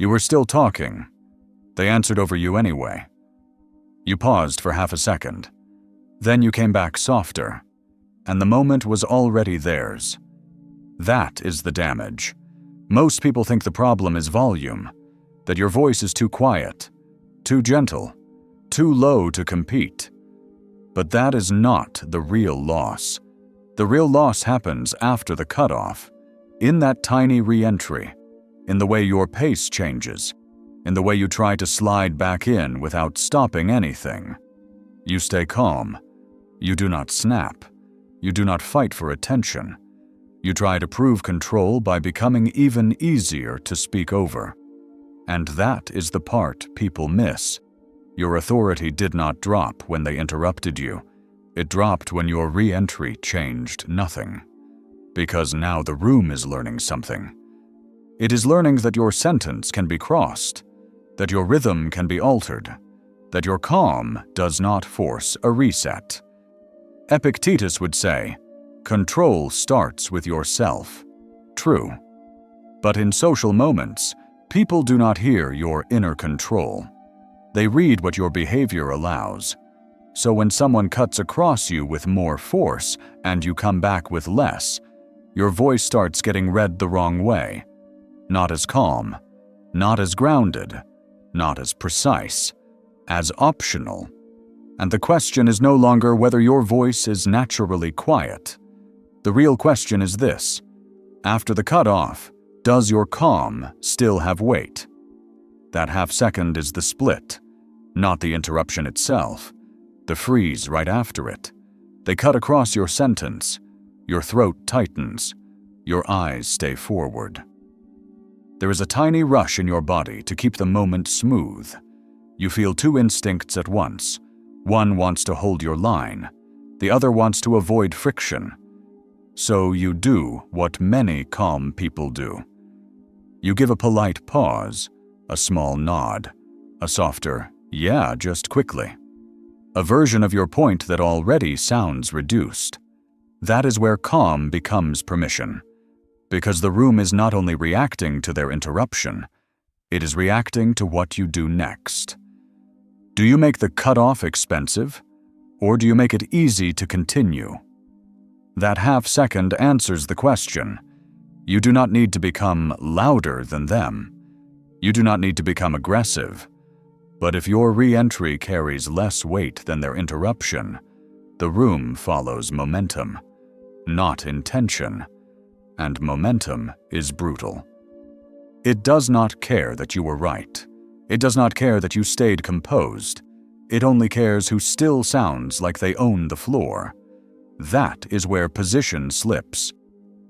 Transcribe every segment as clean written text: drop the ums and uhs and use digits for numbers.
You were still talking. They answered over you anyway. You paused for half a second. Then you came back softer, and the moment was already theirs. That is the damage. Most people think the problem is volume, that your voice is too quiet, too gentle, too low to compete. But that is not the real loss. The real loss happens after the cutoff, in that tiny re-entry, in the way your pace changes, in the way you try to slide back in without stopping anything. You stay calm. You do not snap. You do not fight for attention. You try to prove control by becoming even easier to speak over. And that is the part people miss. Your authority did not drop when they interrupted you. It dropped when your re-entry changed nothing. Because now the room is learning something. It is learning that your sentence can be crossed, that your rhythm can be altered, that your calm does not force a reset. Epictetus would say, "Control starts with yourself." True. But in social moments, people do not hear your inner control. They read what your behavior allows. So when someone cuts across you with more force and you come back with less, your voice starts getting read the wrong way. Not as calm, not as grounded, not as precise, as optional. And the question is no longer whether your voice is naturally quiet. The real question is this: after the cutoff, does your calm still have weight? That half second is the split, not the interruption itself, the freeze right after it. They cut across your sentence, your throat tightens, your eyes stay forward. There is a tiny rush in your body to keep the moment smooth. You feel two instincts at once. One wants to hold your line, the other wants to avoid friction. So you do what many calm people do. You give a polite pause, a small nod, a softer, "Yeah, just quickly." A version of your point that already sounds reduced. That is where calm becomes permission. Because the room is not only reacting to their interruption, it is reacting to what you do next. Do you make the cutoff expensive, or do you make it easy to continue? That half second answers the question. You do not need to become louder than them. You do not need to become aggressive. But if your re-entry carries less weight than their interruption, the room follows momentum, not intention. And momentum is brutal. It does not care that you were right. It does not care that you stayed composed. It only cares who still sounds like they own the floor. That is where position slips.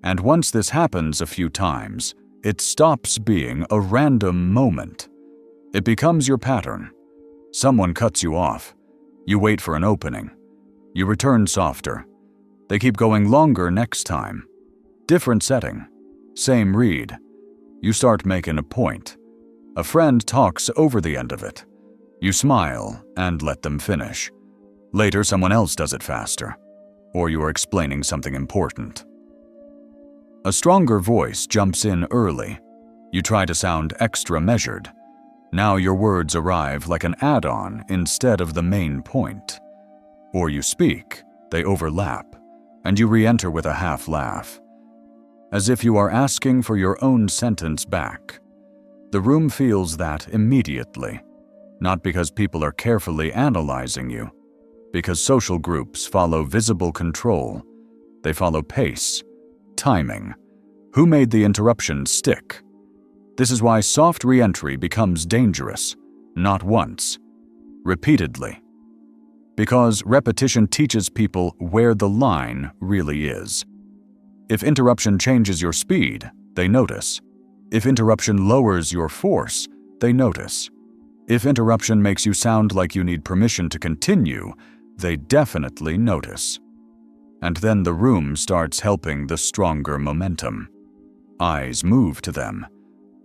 And once this happens a few times, it stops being a random moment. It becomes your pattern. Someone cuts you off. You wait for an opening. You return softer. They keep going longer next time. Different setting. Same read. You start making a point. A friend talks over the end of it. You smile and let them finish. Later, someone else does it faster. Or you are explaining something important. A stronger voice jumps in early. You try to sound extra measured. Now your words arrive like an add-on instead of the main point. Or you speak, they overlap, and you re-enter with a half laugh. As if you are asking for your own sentence back. The room feels that immediately, not because people are carefully analyzing you, because social groups follow visible control. They follow pace, timing, who made the interruption stick. This is why soft re-entry becomes dangerous, not once, repeatedly. Because repetition teaches people where the line really is. If interruption changes your speed, they notice. If interruption lowers your force, they notice. If interruption makes you sound like you need permission to continue, they definitely notice. And then the room starts helping the stronger momentum. Eyes move to them.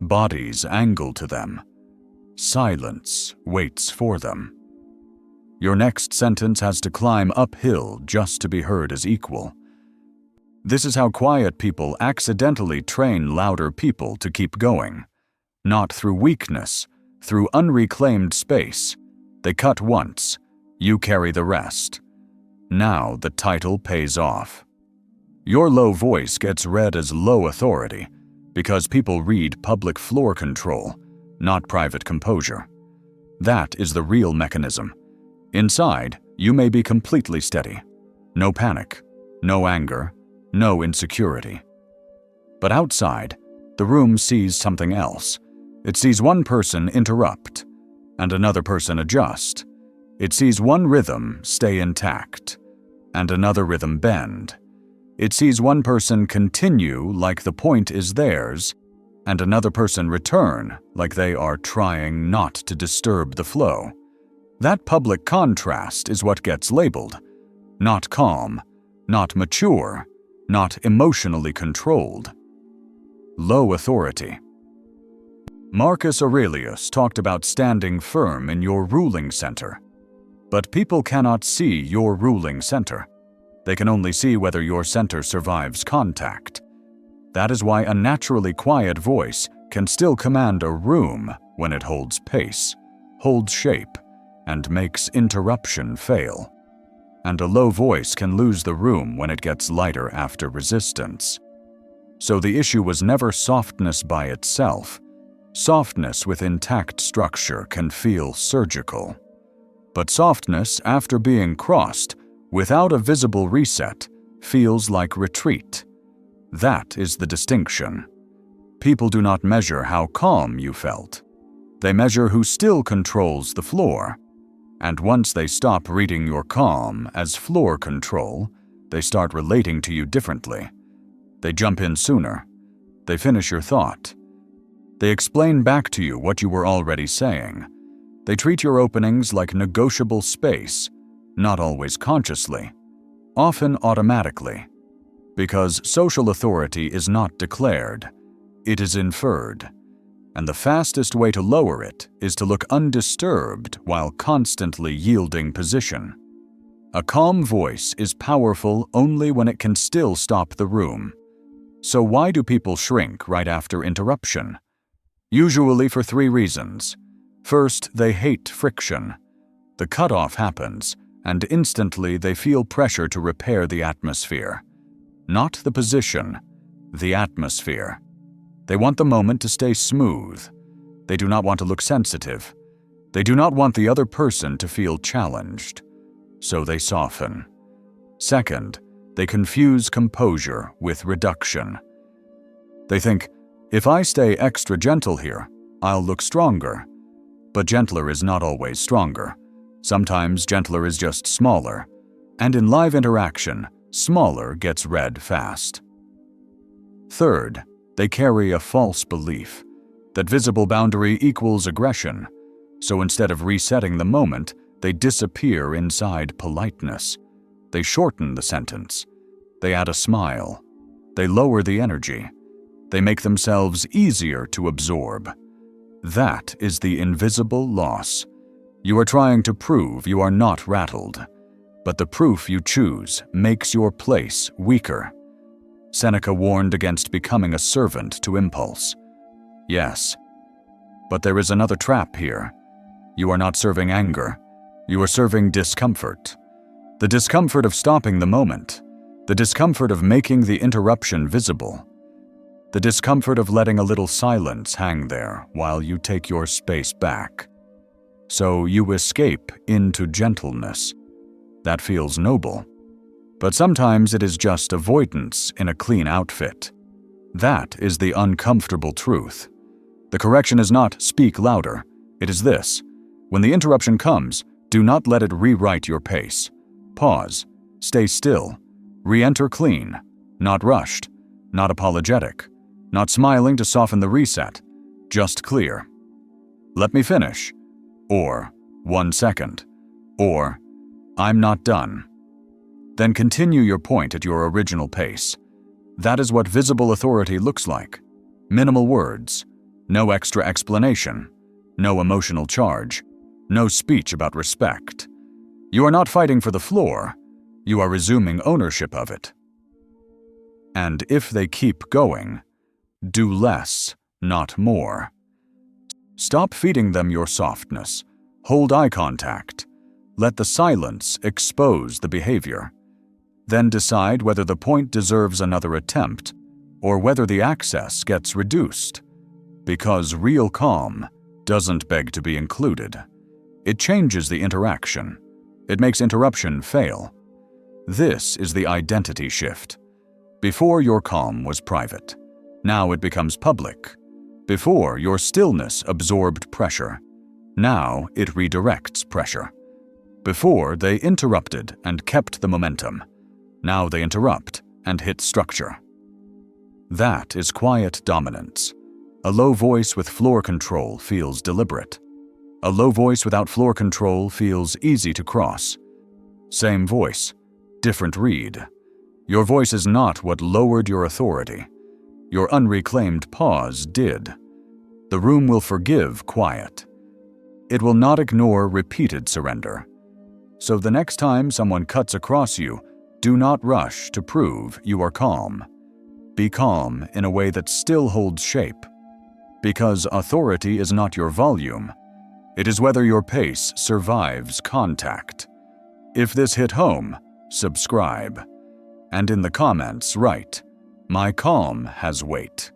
Bodies angle to them. Silence waits for them. Your next sentence has to climb uphill just to be heard as equal. This is how quiet people accidentally train louder people to keep going. Not through weakness, through unreclaimed space. They cut once, you carry the rest. Now the title pays off. Your low voice gets read as low authority because people read public floor control, not private composure. That is the real mechanism. Inside, you may be completely steady. No panic, no anger, no insecurity. But outside, the room sees something else. It sees one person interrupt, and another person adjust. It sees one rhythm stay intact, and another rhythm bend. It sees one person continue like the point is theirs, and another person return like they are trying not to disturb the flow. That public contrast is what gets labeled. Not calm, not mature, not emotionally controlled. Low authority. Marcus Aurelius talked about standing firm in your ruling center. But people cannot see your ruling center. They can only see whether your center survives contact. That is why a naturally quiet voice can still command a room when it holds pace, holds shape, and makes interruption fail. And a low voice can lose the room when it gets lighter after resistance. So the issue was never softness by itself. Softness with intact structure can feel surgical. But softness after being crossed, without a visible reset, feels like retreat. That is the distinction. People do not measure how calm you felt. They measure who still controls the floor. And once they stop reading your calm as floor control, they start relating to you differently. They jump in sooner. They finish your thought. They explain back to you what you were already saying. They treat your openings like negotiable space, not always consciously, often automatically. Because social authority is not declared, it is inferred. And the fastest way to lower it is to look undisturbed while constantly yielding position. A calm voice is powerful only when it can still stop the room. So why do people shrink right after interruption? Usually for 3 reasons. First, they hate friction. The cutoff happens, and instantly they feel pressure to repair the atmosphere. Not the position, the atmosphere. They want the moment to stay smooth. They do not want to look sensitive. They do not want the other person to feel challenged. So they soften. Second, they confuse composure with reduction. They think, if I stay extra gentle here, I'll look stronger. But gentler is not always stronger. Sometimes gentler is just smaller. And in live interaction, smaller gets read fast. Third, they carry a false belief that visible boundary equals aggression. So instead of resetting the moment, they disappear inside politeness. They shorten the sentence. They add a smile. They lower the energy. They make themselves easier to absorb. That is the invisible loss. You are trying to prove you are not rattled, but the proof you choose makes your place weaker. Seneca warned against becoming a servant to impulse. Yes, but there is another trap here. You are not serving anger. You are serving discomfort. The discomfort of stopping the moment. The discomfort of making the interruption visible. The discomfort of letting a little silence hang there while you take your space back. So you escape into gentleness. That feels noble. But sometimes it is just avoidance in a clean outfit. That is the uncomfortable truth. The correction is not speak louder. It is this. When the interruption comes, do not let it rewrite your pace. Pause. Stay still. Re-enter clean. Not rushed. Not apologetic. Not smiling to soften the reset. Just clear. Let me finish. Or 1 second. Or I'm not done. Then continue your point at your original pace. That is what visible authority looks like. Minimal words. No extra explanation. No emotional charge. No speech about respect. You are not fighting for the floor. You are resuming ownership of it. And if they keep going, do less, not more. Stop feeding them your softness. Hold eye contact. Let the silence expose the behavior. Then decide whether the point deserves another attempt or whether the access gets reduced. Because real calm doesn't beg to be included. It changes the interaction. It makes interruption fail. This is the identity shift. Before, your calm was private. Now it becomes public. Before, your stillness absorbed pressure. Now it redirects pressure. Before, they interrupted and kept the momentum. Now they interrupt and hit structure. That is quiet dominance. A low voice with floor control feels deliberate. A low voice without floor control feels easy to cross. Same voice, different read. Your voice is not what lowered your authority. Your unreclaimed pause did. The room will forgive quiet. It will not ignore repeated surrender. So the next time someone cuts across you, do not rush to prove you are calm. Be calm in a way that still holds shape. Because authority is not your volume. It is whether your pace survives contact. If this hit home, subscribe. And in the comments, write, "My calm has weight."